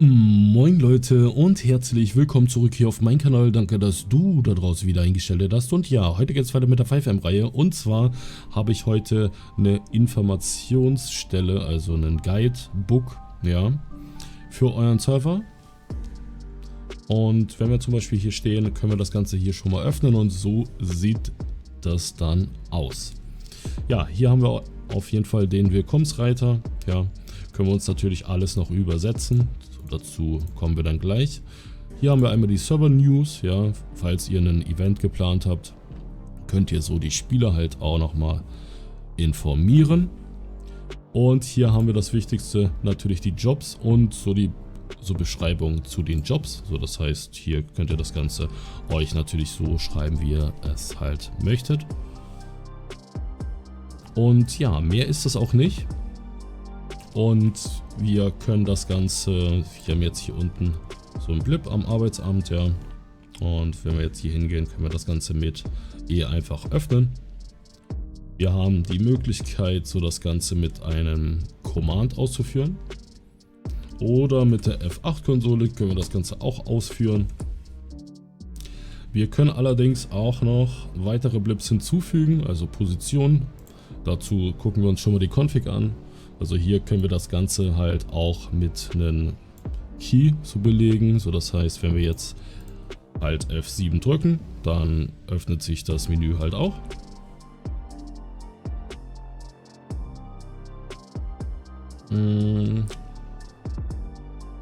Moin Leute und herzlich willkommen zurück hier auf meinem Kanal. Danke, dass du da draußen wieder eingestellt hast. Und ja, heute geht es weiter mit der 5M-Reihe. Und zwar habe ich heute eine Informationsstelle, also einen Guidebook, ja, für euren Server. Und wenn wir zum Beispiel hier stehen, können wir das Ganze hier schon mal öffnen und so sieht das dann aus. Ja, hier haben wir auf jeden Fall den Willkommensreiter, ja, können wir uns natürlich alles noch übersetzen. Dazu kommen wir dann gleich. Hier haben wir einmal die Server News, ja, falls ihr ein Event geplant habt, könnt ihr so die Spieler halt auch nochmal informieren. Und hier haben wir das Wichtigste, natürlich die Jobs und so die Beschreibung zu den Jobs. So, das heißt, hier könnt ihr das Ganze euch natürlich so schreiben, wie ihr es halt möchtet. Und ja, mehr ist es auch nicht. Und wir können das Ganze, wir haben jetzt hier unten so einen Blip am Arbeitsamt, ja. Und wenn wir jetzt hier hingehen, können wir das Ganze mit E einfach öffnen. Wir haben die Möglichkeit, so das Ganze mit einem Command auszuführen. Oder mit der F8-Konsole können wir das Ganze auch ausführen. Wir können allerdings auch noch weitere Blips hinzufügen, also Positionen. Dazu gucken wir uns schon mal die Config an. Also hier können wir das Ganze halt auch mit einem Key zu belegen. So, das heißt, wenn wir jetzt halt F7 drücken, dann öffnet sich das Menü halt auch.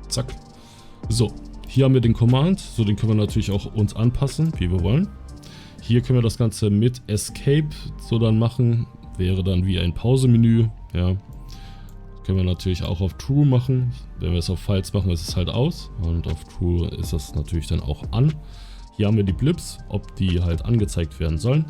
Zack. So, hier haben wir den Command. So, den können wir natürlich auch uns anpassen, wie wir wollen. Hier können wir das Ganze mit Escape so dann machen. Wäre dann wie ein Pause-Menü, ja. Können wir natürlich auch auf True machen. Wenn wir es auf False machen, ist es halt aus. Und auf True ist das natürlich dann auch an. Hier haben wir die Blips, ob die halt angezeigt werden sollen.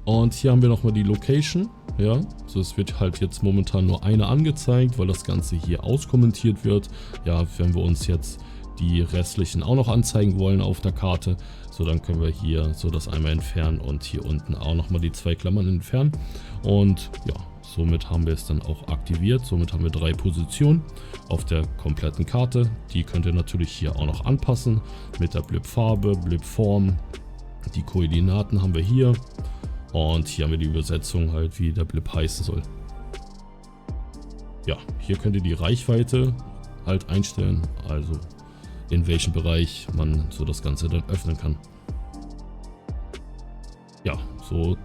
Und hier haben wir nochmal die Location. Ja, so es wird halt jetzt momentan nur eine angezeigt, weil das Ganze hier auskommentiert wird. Ja, wenn wir uns jetzt die restlichen auch noch anzeigen wollen auf der Karte, so dann können wir hier so das einmal entfernen und hier unten auch nochmal die zwei Klammern entfernen. Und ja, somit haben wir es dann auch aktiviert. Somit haben wir 3 Positionen auf der kompletten Karte. Die könnt ihr natürlich hier auch noch anpassen mit der Blip-Farbe, Blip-Form. Die Koordinaten haben wir hier. Und hier haben wir die Übersetzung halt, wie der Blip heißen soll. Ja, hier könnt ihr die Reichweite halt einstellen. Also in welchem Bereich man so das Ganze dann öffnen kann. Ja, so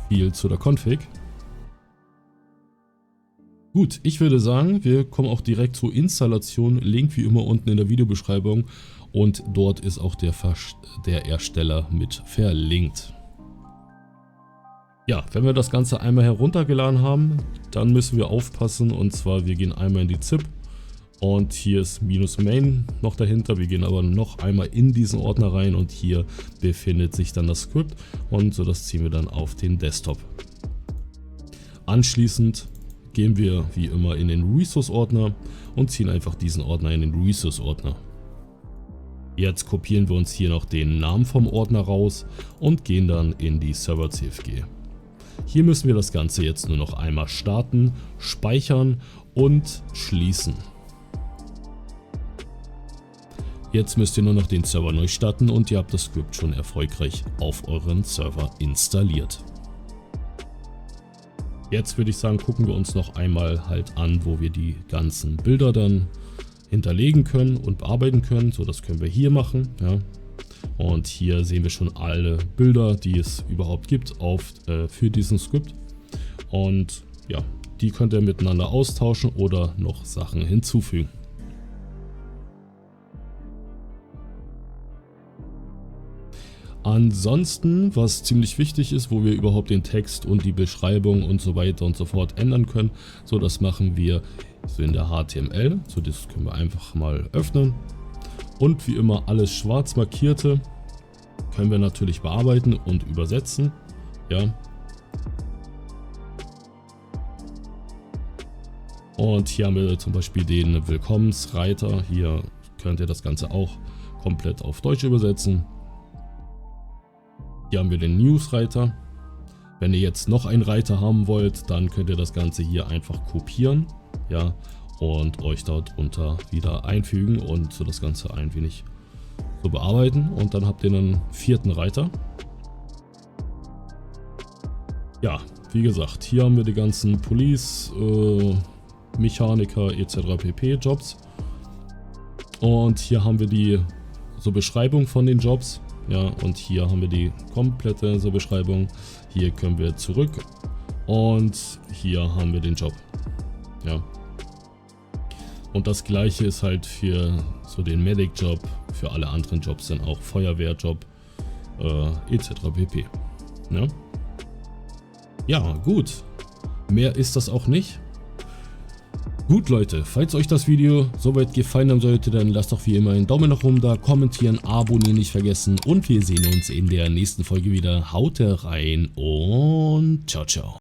viel zu der Config. Gut, ich würde sagen, wir kommen auch direkt zur Installation. Link wie immer unten in der Videobeschreibung und dort ist auch der Ersteller mit verlinkt. Ja, wenn wir das Ganze einmal heruntergeladen haben, dann müssen wir aufpassen und zwar wir gehen einmal in die ZIP und hier ist -main noch dahinter. Wir gehen aber noch einmal in diesen Ordner rein und hier befindet sich dann das Skript und so das ziehen wir dann auf den Desktop. Anschließend gehen wir wie immer in den Resource-Ordner und ziehen einfach diesen Ordner in den Resource-Ordner. Jetzt kopieren wir uns hier noch den Namen vom Ordner raus und gehen dann in die Server-CFG. Hier müssen wir das Ganze jetzt nur noch einmal starten, speichern und schließen. Jetzt müsst ihr nur noch den Server neu starten und ihr habt das Skript schon erfolgreich auf euren Server installiert. Jetzt würde ich sagen, gucken wir uns noch einmal halt an, wo wir die ganzen Bilder dann hinterlegen können und bearbeiten können. So, das können wir hier machen. Ja. Und hier sehen wir schon alle Bilder, die es überhaupt gibt für diesen Skript. Und ja, die könnt ihr miteinander austauschen oder noch Sachen hinzufügen. Ansonsten, was ziemlich wichtig ist, wo wir überhaupt den Text und die Beschreibung und so weiter und so fort ändern können, so das machen wir so in der HTML. So, das können wir einfach mal öffnen. Und wie immer alles schwarz markierte können wir natürlich bearbeiten und übersetzen. Ja. Und hier haben wir zum Beispiel den Willkommensreiter. Hier könnt ihr das Ganze auch komplett auf Deutsch übersetzen. Hier haben wir den Newsreiter. Wenn ihr jetzt noch einen Reiter haben wollt, dann könnt ihr das Ganze hier einfach kopieren. Ja, und euch dort unter wieder einfügen und so das Ganze ein wenig so bearbeiten. Und dann habt ihr einen 4. Reiter. Ja, wie gesagt, hier haben wir die ganzen Police, Mechaniker etc. pp. Jobs. Und hier haben wir die so Beschreibung von den Jobs. Ja, und hier haben wir die komplette so Beschreibung. Hier können wir zurück und hier haben wir den Job. Ja. Und das gleiche ist halt für so den Medic-Job, für alle anderen Jobs dann auch Feuerwehrjob etc. pp. Ja? Ja, gut. Mehr ist das auch nicht. Gut Leute, falls euch das Video soweit gefallen haben sollte, dann lasst doch wie immer einen Daumen nach oben da, kommentieren, abonnieren nicht vergessen und wir sehen uns in der nächsten Folge wieder. Haut rein und ciao ciao.